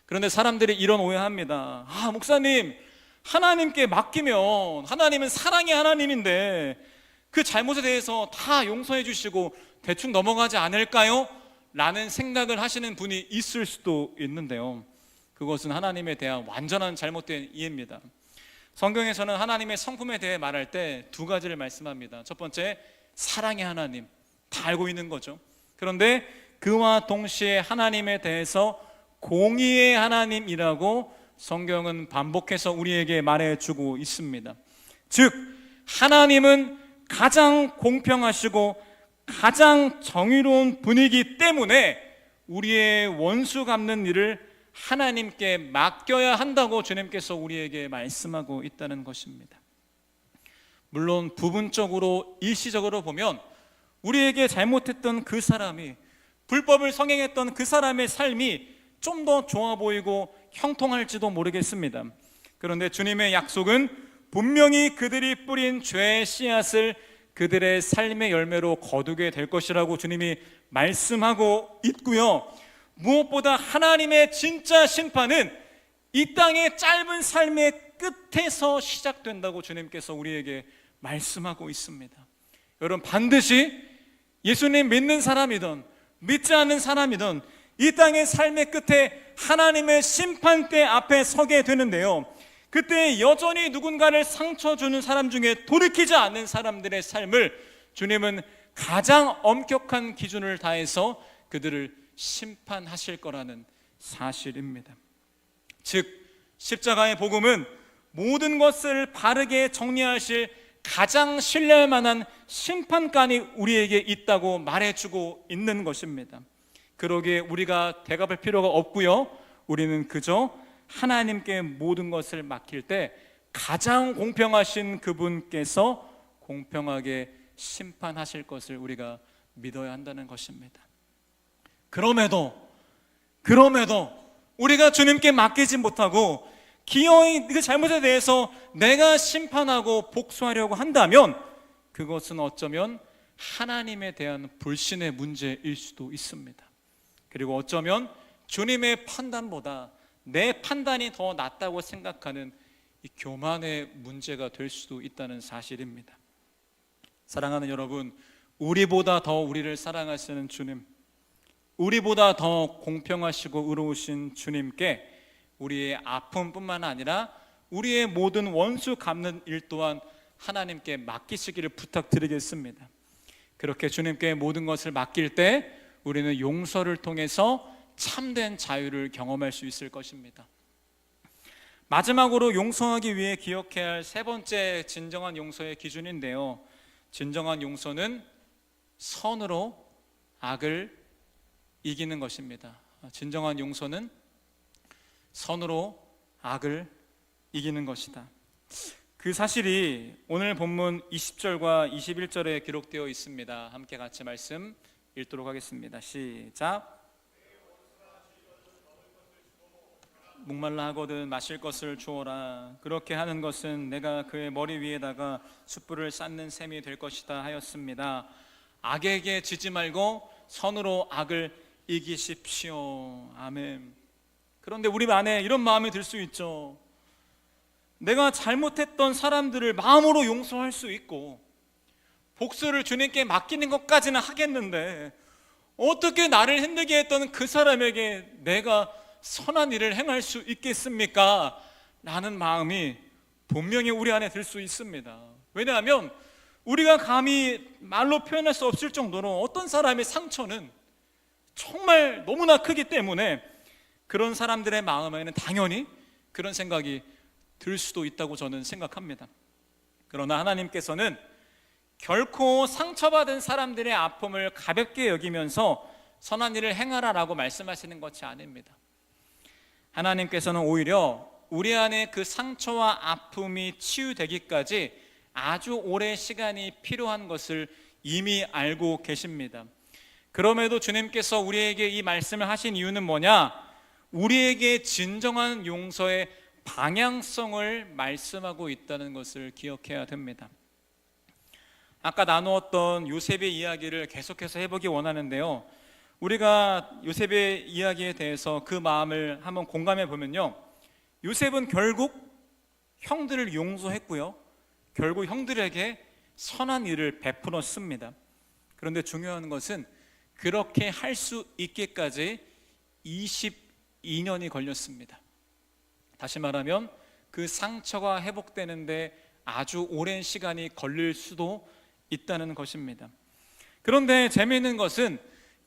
그런데 사람들이 이런 오해합니다. 목사님, 하나님께 맡기면 하나님은 사랑의 하나님인데 그 잘못에 대해서 다 용서해 주시고 대충 넘어가지 않을까요? 라는 생각을 하시는 분이 있을 수도 있는데요, 그것은 하나님에 대한 완전한 잘못된 이해입니다. 성경에서는 하나님의 성품에 대해 말할 때 두 가지를 말씀합니다. 첫 번째, 사랑의 하나님, 다 알고 있는 거죠. 그런데 그와 동시에 하나님에 대해서 공의의 하나님이라고 성경은 반복해서 우리에게 말해주고 있습니다. 즉, 하나님은 가장 공평하시고 가장 정의로운 분이기 때문에 우리의 원수 갚는 일을 하나님께 맡겨야 한다고 주님께서 우리에게 말씀하고 있다는 것입니다. 물론 부분적으로 일시적으로 보면 우리에게 잘못했던 그 사람이, 불법을 성행했던 그 사람의 삶이 좀 더 좋아 보이고 형통할지도 모르겠습니다. 그런데 주님의 약속은 분명히 그들이 뿌린 죄의 씨앗을 그들의 삶의 열매로 거두게 될 것이라고 주님이 말씀하고 있고요, 무엇보다 하나님의 진짜 심판은 이 땅의 짧은 삶의 끝에서 시작된다고 주님께서 우리에게 말씀하고 있습니다. 여러분, 반드시 예수님 믿는 사람이든 믿지 않는 사람이든 이 땅의 삶의 끝에 하나님의 심판대 앞에 서게 되는데요, 그때 여전히 누군가를 상처 주는 사람 중에 돌이키지 않는 사람들의 삶을 주님은 가장 엄격한 기준을 다해서 그들을 심판하실 거라는 사실입니다. 즉, 십자가의 복음은 모든 것을 바르게 정리하실 가장 신뢰할 만한 심판관이 우리에게 있다고 말해주고 있는 것입니다. 그러기에 우리가 대답할 필요가 없고요, 우리는 그저 하나님께 모든 것을 맡길 때 가장 공평하신 그분께서 공평하게 심판하실 것을 우리가 믿어야 한다는 것입니다. 그럼에도 우리가 주님께 맡기지 못하고 기어이 그 잘못에 대해서 내가 심판하고 복수하려고 한다면 그것은 어쩌면 하나님에 대한 불신의 문제일 수도 있습니다. 그리고 어쩌면 주님의 판단보다 내 판단이 더 낫다고 생각하는 이 교만의 문제가 될 수도 있다는 사실입니다. 사랑하는 여러분, 우리보다 더 우리를 사랑하시는 주님, 우리보다 더 공평하시고 의로우신 주님께 우리의 아픔뿐만 아니라 우리의 모든 원수 갚는 일 또한 하나님께 맡기시기를 부탁드리겠습니다. 그렇게 주님께 모든 것을 맡길 때 우리는 용서를 통해서 참된 자유를 경험할 수 있을 것입니다. 마지막으로 용서하기 위해 기억해야 할 세 번째 진정한 용서의 기준인데요, 진정한 용서는 선으로 악을 이기는 것입니다. 진정한 용서는 선으로 악을 이기는 것이다. 그 사실이 오늘 본문 20절과 21절에 기록되어 있습니다. 함께 같이 말씀 읽도록 하겠습니다. 시작. 목말라 하거든 마실 것을 주어라. 그렇게 하는 것은 내가 그의 머리 위에다가 숯불을 쌓는 셈이 될 것이다 하였습니다. 악에게 지지 말고 선으로 악을 이기십시오. 아멘. 그런데 우리 안에 이런 마음이 들 수 있죠. 내가 잘못했던 사람들을 마음으로 용서할 수 있고 복수를 주님께 맡기는 것까지는 하겠는데 어떻게 나를 힘들게 했던 그 사람에게 내가 선한 일을 행할 수 있겠습니까? 라는 마음이 분명히 우리 안에 들 수 있습니다. 왜냐하면 우리가 감히 말로 표현할 수 없을 정도로 어떤 사람의 상처는 정말 너무나 크기 때문에 그런 사람들의 마음에는 당연히 그런 생각이 들 수도 있다고 저는 생각합니다. 그러나 하나님께서는 결코 상처받은 사람들의 아픔을 가볍게 여기면서 선한 일을 행하라라고 말씀하시는 것이 아닙니다. 하나님께서는 오히려 우리 안에 그 상처와 아픔이 치유되기까지 아주 오랜 시간이 필요한 것을 이미 알고 계십니다. 그럼에도 주님께서 우리에게 이 말씀을 하신 이유는 뭐냐? 우리에게 진정한 용서의 방향성을 말씀하고 있다는 것을 기억해야 됩니다. 아까 나누었던 요셉의 이야기를 계속해서 해보기 원하는데요, 우리가 요셉의 이야기에 대해서 그 마음을 한번 공감해 보면요, 요셉은 결국 형들을 용서했고요, 결국 형들에게 선한 일을 베풀었습니다. 그런데 중요한 것은 그렇게 할 수 있기까지 22년이 걸렸습니다. 다시 말하면 그 상처가 회복되는데 아주 오랜 시간이 걸릴 수도 있다는 것입니다. 그런데 재미있는 것은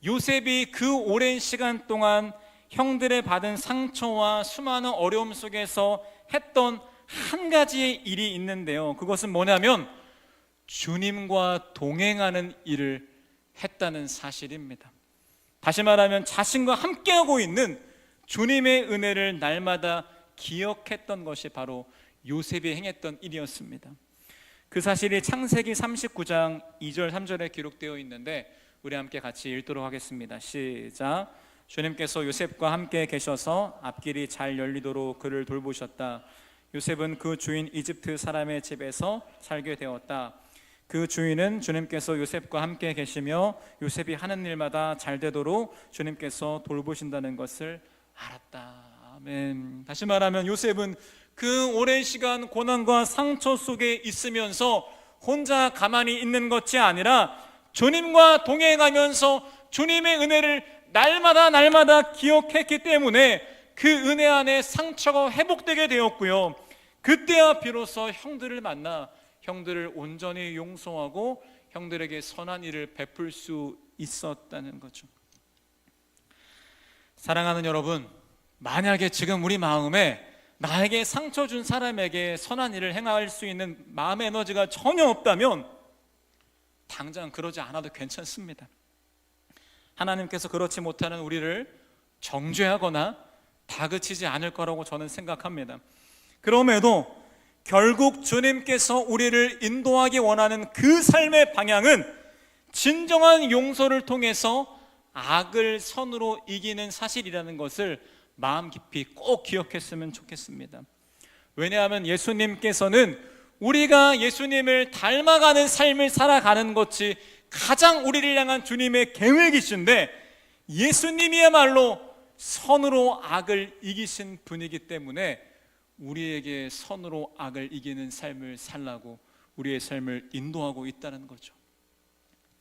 요셉이 그 오랜 시간 동안 형들의 받은 상처와 수많은 어려움 속에서 했던 한 가지의 일이 있는데요, 그것은 뭐냐면 주님과 동행하는 일을 했다는 사실입니다. 다시 말하면 자신과 함께하고 있는 주님의 은혜를 날마다 기억했던 것이 바로 요셉이 행했던 일이었습니다. 그 사실이 창세기 39장 2절 3절에 기록되어 있는데 우리 함께 같이 읽도록 하겠습니다. 시작. 주님께서 요셉과 함께 계셔서 앞길이 잘 열리도록 그를 돌보셨다. 요셉은 그 주인 이집트 사람의 집에서 살게 되었다. 그 주인은 주님께서 요셉과 함께 계시며 요셉이 하는 일마다 잘 되도록 주님께서 돌보신다는 것을 알았다. 아멘. 다시 말하면 요셉은 그 오랜 시간 고난과 상처 속에 있으면서 혼자 가만히 있는 것이 아니라 주님과 동행하면서 주님의 은혜를 날마다 기억했기 때문에 그 은혜 안에 상처가 회복되게 되었고요, 그때야 비로소 형들을 만나 형들을 온전히 용서하고 형들에게 선한 일을 베풀 수 있었다는 거죠. 사랑하는 여러분, 만약에 지금 우리 마음에 나에게 상처 준 사람에게 선한 일을 행할 수 있는 마음의 에너지가 전혀 없다면 당장 그러지 않아도 괜찮습니다. 하나님께서 그렇지 못하는 우리를 정죄하거나 다그치지 않을 거라고 저는 생각합니다. 그럼에도 결국 주님께서 우리를 인도하기 원하는 그 삶의 방향은 진정한 용서를 통해서 악을 선으로 이기는 사실이라는 것을 마음 깊이 꼭 기억했으면 좋겠습니다. 왜냐하면 예수님께서는 우리가 예수님을 닮아가는 삶을 살아가는 것이 가장 우리를 향한 주님의 계획이신데, 예수님이야말로 선으로 악을 이기신 분이기 때문에 우리에게 선으로 악을 이기는 삶을 살라고 우리의 삶을 인도하고 있다는 거죠.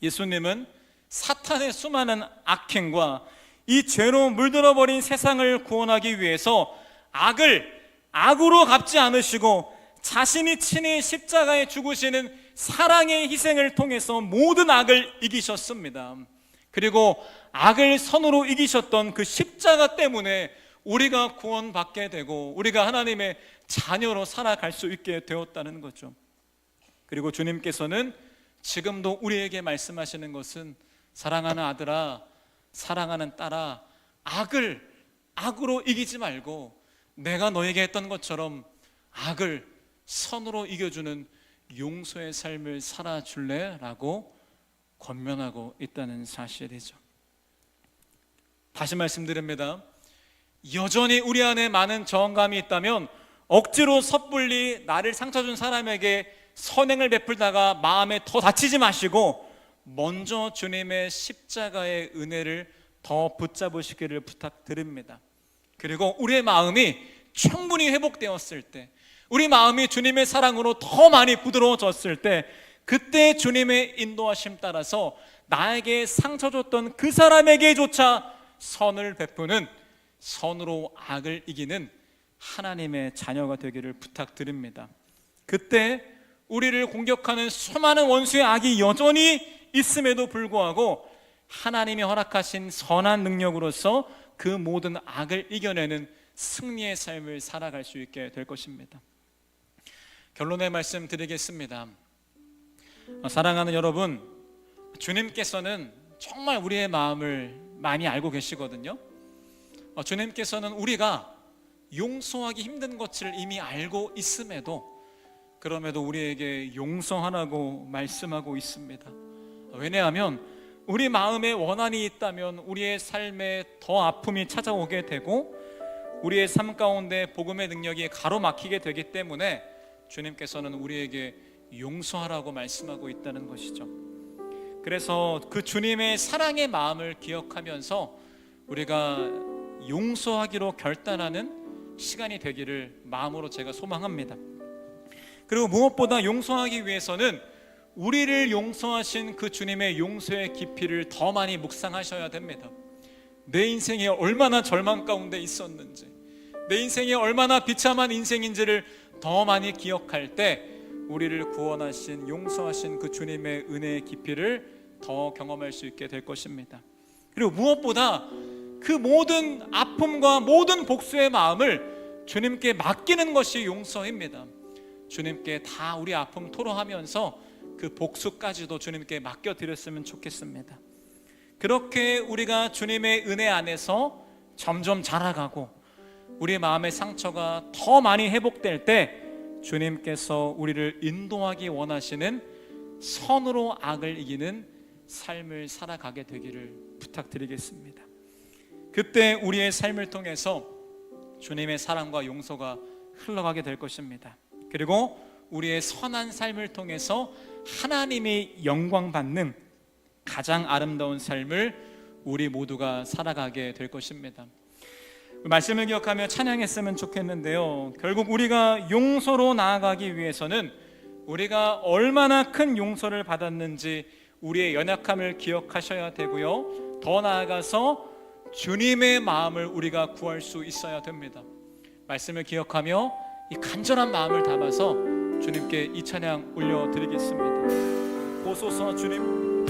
예수님은 사탄의 수많은 악행과 이 죄로 물들어버린 세상을 구원하기 위해서 악을 악으로 갚지 않으시고 자신이 친히 십자가에 죽으시는 사랑의 희생을 통해서 모든 악을 이기셨습니다. 그리고 악을 선으로 이기셨던 그 십자가 때문에 우리가 구원받게 되고 우리가 하나님의 자녀로 살아갈 수 있게 되었다는 거죠. 그리고 주님께서는 지금도 우리에게 말씀하시는 것은, 사랑하는 아들아, 사랑하는 딸아, 악을 악으로 이기지 말고 내가 너에게 했던 것처럼 악을 선으로 이겨주는 용서의 삶을 살아줄래? 라고 권면하고 있다는 사실이죠. 다시 말씀드립니다. 여전히 우리 안에 많은 저항감이 있다면 억지로 섣불리 나를 상처 준 사람에게 선행을 베풀다가 마음에 더 다치지 마시고 먼저 주님의 십자가의 은혜를 더 붙잡으시기를 부탁드립니다. 그리고 우리의 마음이 충분히 회복되었을 때, 우리 마음이 주님의 사랑으로 더 많이 부드러워졌을 때, 그때 주님의 인도하심 따라서 나에게 상처 줬던 그 사람에게조차 선을 베푸는, 선으로 악을 이기는 하나님의 자녀가 되기를 부탁드립니다. 그때 우리를 공격하는 수많은 원수의 악이 여전히 있음에도 불구하고 하나님이 허락하신 선한 능력으로서 그 모든 악을 이겨내는 승리의 삶을 살아갈 수 있게 될 것입니다. 결론의 말씀 드리겠습니다. 사랑하는 여러분, 주님께서는 정말 우리의 마음을 많이 알고 계시거든요. 주님께서는 우리가 용서하기 힘든 것을 이미 알고 있음에도, 그럼에도 우리에게 용서하라고 말씀하고 있습니다. 왜냐하면 우리 마음에 원한이 있다면 우리의 삶에 더 아픔이 찾아오게 되고 우리의 삶 가운데 복음의 능력이 가로막히게 되기 때문에 주님께서는 우리에게 용서하라고 말씀하고 있다는 것이죠. 그래서 그 주님의 사랑의 마음을 기억하면서 우리가 용서하기로 결단하는 시간이 되기를 마음으로 제가 소망합니다. 그리고 무엇보다 용서하기 위해서는 우리를 용서하신 그 주님의 용서의 깊이를 더 많이 묵상하셔야 됩니다. 내 인생에 얼마나 절망 가운데 있었는지, 내 인생에 얼마나 비참한 인생인지를 더 많이 기억할 때 우리를 구원하신, 용서하신 그 주님의 은혜의 깊이를 더 경험할 수 있게 될 것입니다. 그리고 무엇보다 그 모든 아픔과 모든 복수의 마음을 주님께 맡기는 것이 용서입니다. 주님께 다 우리 아픔 토로하면서 그 복수까지도 주님께 맡겨드렸으면 좋겠습니다. 그렇게 우리가 주님의 은혜 안에서 점점 자라가고 우리 마음의 상처가 더 많이 회복될 때 주님께서 우리를 인도하기 원하시는 선으로 악을 이기는 삶을 살아가게 되기를 부탁드리겠습니다. 그때 우리의 삶을 통해서 주님의 사랑과 용서가 흘러가게 될 것입니다. 그리고 우리의 선한 삶을 통해서 하나님이 영광 받는 가장 아름다운 삶을 우리 모두가 살아가게 될 것입니다. 말씀을 기억하며 찬양했으면 좋겠는데요, 결국 우리가 용서로 나아가기 위해서는 우리가 얼마나 큰 용서를 받았는지 우리의 연약함을 기억하셔야 되고요, 더 나아가서 주님의 마음을 우리가 구할 수 있어야 됩니다. 말씀을 기억하며 이 간절한 마음을 담아서 주님께 이 찬양 올려드리겠습니다. 보소서 주님,